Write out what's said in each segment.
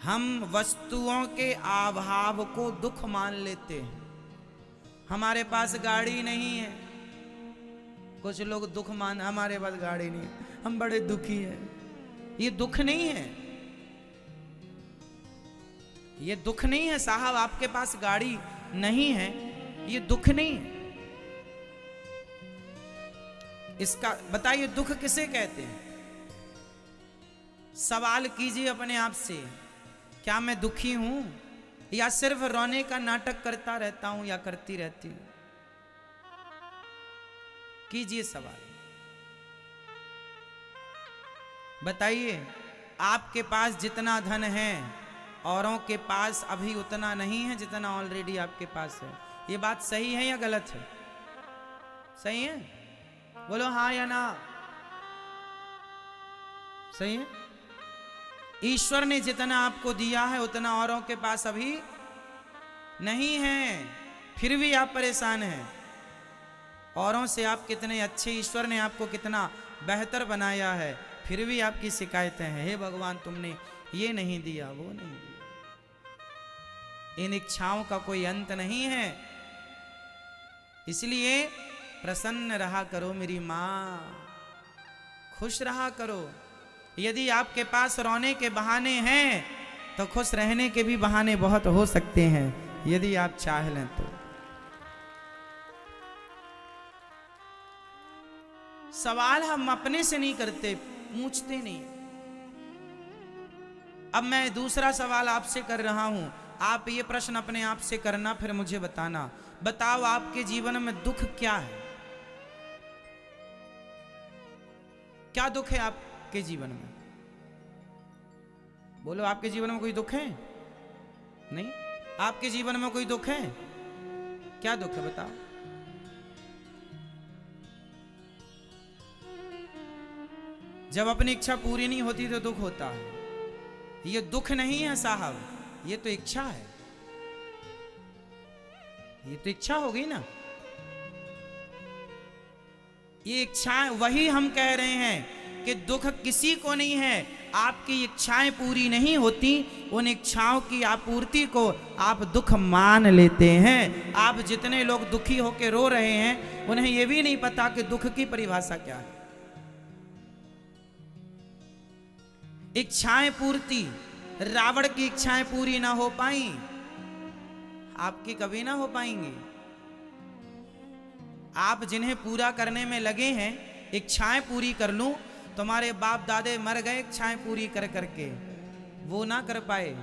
हम वस्तुओं के अभाव को दुख मान लेते हैं। हमारे पास गाड़ी नहीं है, कुछ लोग दुख मान, हमारे पास गाड़ी नहीं है, हम बड़े दुखी हैं। ये दुख नहीं है, ये दुख नहीं है साहब। आपके पास गाड़ी नहीं है, ये दुख नहीं है। इसका बताइए दुख किसे कहते हैं? सवाल कीजिए अपने आप से, क्या मैं दुखी हूं या सिर्फ रोने का नाटक करता रहता हूं या करती रहती हूं? कीजिए सवाल, बताइए। आपके पास जितना धन है औरों के पास अभी उतना नहीं है जितना ऑलरेडी आपके पास है। ये बात सही है या गलत है? सही है? बोलो हाँ या ना। सही है। ईश्वर ने जितना आपको दिया है उतना औरों के पास अभी नहीं है, फिर भी आप परेशान हैं। औरों से आप कितने अच्छे, ईश्वर ने आपको कितना बेहतर बनाया है, फिर भी आपकी शिकायतें हैं, हे भगवान तुमने ये नहीं दिया, वो नहीं दिया। इन इच्छाओं का कोई अंत नहीं है। इसलिए प्रसन्न रहा करो मेरी मां, खुश रहा करो। यदि आपके पास रोने के बहाने हैं तो खुश रहने के भी बहाने बहुत हो सकते हैं, यदि आप चाह लें तो। सवाल हम अपने से नहीं करते, पूछते नहीं। अब मैं दूसरा सवाल आपसे कर रहा हूं, आप ये प्रश्न अपने आप से करना, फिर मुझे बताना। बताओ आपके जीवन में दुख क्या है? क्या दुख है आपके जीवन में? बोलो, आपके जीवन में कोई दुख है? नहीं? आपके जीवन में कोई दुख है? क्या दुख है बताओ? जब अपनी इच्छा पूरी नहीं होती तो दुख होता है। ये दुख नहीं है साहब, ये तो इच्छा है। ये तो इच्छा हो गई ना। ये इच्छाएं, वही हम कह रहे हैं कि दुख किसी को नहीं है। आपकी इच्छाएं पूरी नहीं होती, उन इच्छाओं की आपूर्ति को आप दुख मान लेते हैं। आप जितने लोग दुखी होकर रो रहे हैं, उन्हें यह भी नहीं पता कि दुख की परिभाषा क्या है। इच्छाएं पूर्ति, रावण की इच्छाएं पूरी ना हो पाई, आपकी कभी ना हो पाएंगी। आप जिन्हें पूरा करने में लगे हैं, इच्छाएं पूरी कर लूं, तुम्हारे बाप दादे मर गए इच्छाएं पूरी कर करके, वो ना कर पाए।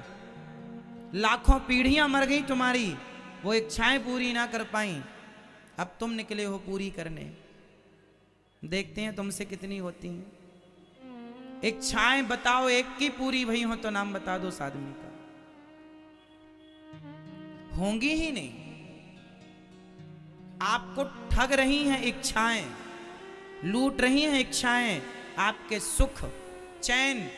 लाखों पीढ़ियां मर गई तुम्हारी, वो इच्छाएं पूरी ना कर पाई। अब तुम निकले हो पूरी करने, देखते हैं तुमसे कितनी होती हैं इच्छाएं। बताओ, एक की पूरी भई हो तो नाम बता दो उस आदमी का। होंगी ही नहीं। आपको ठग रही हैं इच्छाएं, लूट रही हैं इच्छाएं आपके सुख चैन।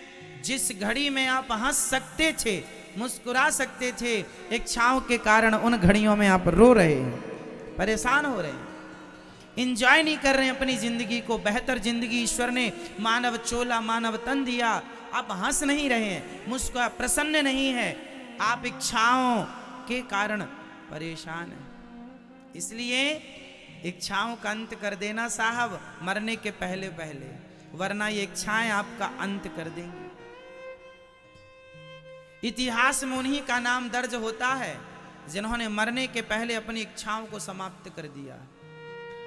जिस घड़ी में आप हंस सकते थे, मुस्कुरा सकते थे, इच्छाओं के कारण उन घड़ियों में आप रो रहे हैं, परेशान हो रहे हैं, एंजॉय नहीं कर रहे हैं अपनी जिंदगी को। बेहतर जिंदगी ईश्वर ने मानव चोला, मानव तन दिया, आप हंस नहीं रहे हैं, मुस्कुरा, प्रसन्न नहीं है। आप इच्छाओं के कारण परेशान हैं। इसलिए इच्छाओं का अंत कर देना साहब, मरने के पहले पहले, वरना ये इच्छाएं आपका अंत कर देंगी। इतिहास में उन्हीं का नाम दर्ज होता है जिन्होंने मरने के पहले अपनी इच्छाओं को समाप्त कर दिया।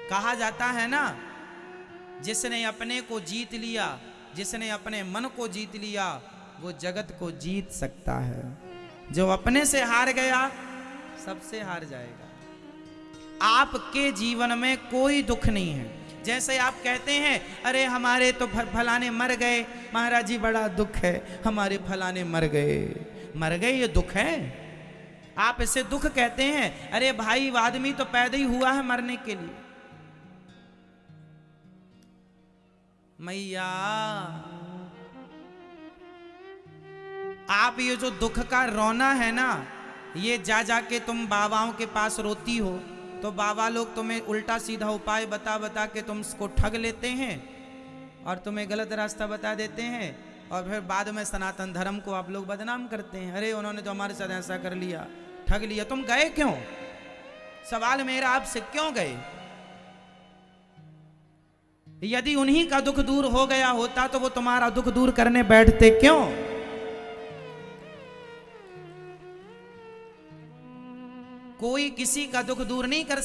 कहा जाता है ना, जिसने अपने को जीत लिया, जिसने अपने मन को जीत लिया, वो जगत को जीत सकता है। जो अपने से हार गया, सबसे हार जाएगा। आपके जीवन में कोई दुख नहीं है। जैसे आप कहते हैं, अरे हमारे तो फलाने मर गए, महाराज जी बड़ा दुख है, हमारे फलाने मर गए। मर गए ये दुख है? आप इसे दुख कहते हैं? अरे भाई, आदमी तो पैदा ही हुआ है मरने के लिए। मैया, आप ये जो दुख का रोना है ना, ये जा जाके तुम बाबाओं के पास रोती हो, तो बाबा लोग तुम्हें उल्टा सीधा उपाय बता बता के तुमको ठग लेते हैं और तुम्हें गलत रास्ता बता देते हैं और फिर बाद में सनातन धर्म को आप लोग बदनाम करते हैं, अरे उन्होंने तो हमारे साथ ऐसा कर लिया, ठग लिया। तुम गए क्यों? सवाल मेरा आपसे, क्यों गए? यदि उन्हीं का दुख दूर हो गया होता तो वो तुम्हारा दुख दूर करने बैठते क्यों? कोई किसी का दुख दूर नहीं कर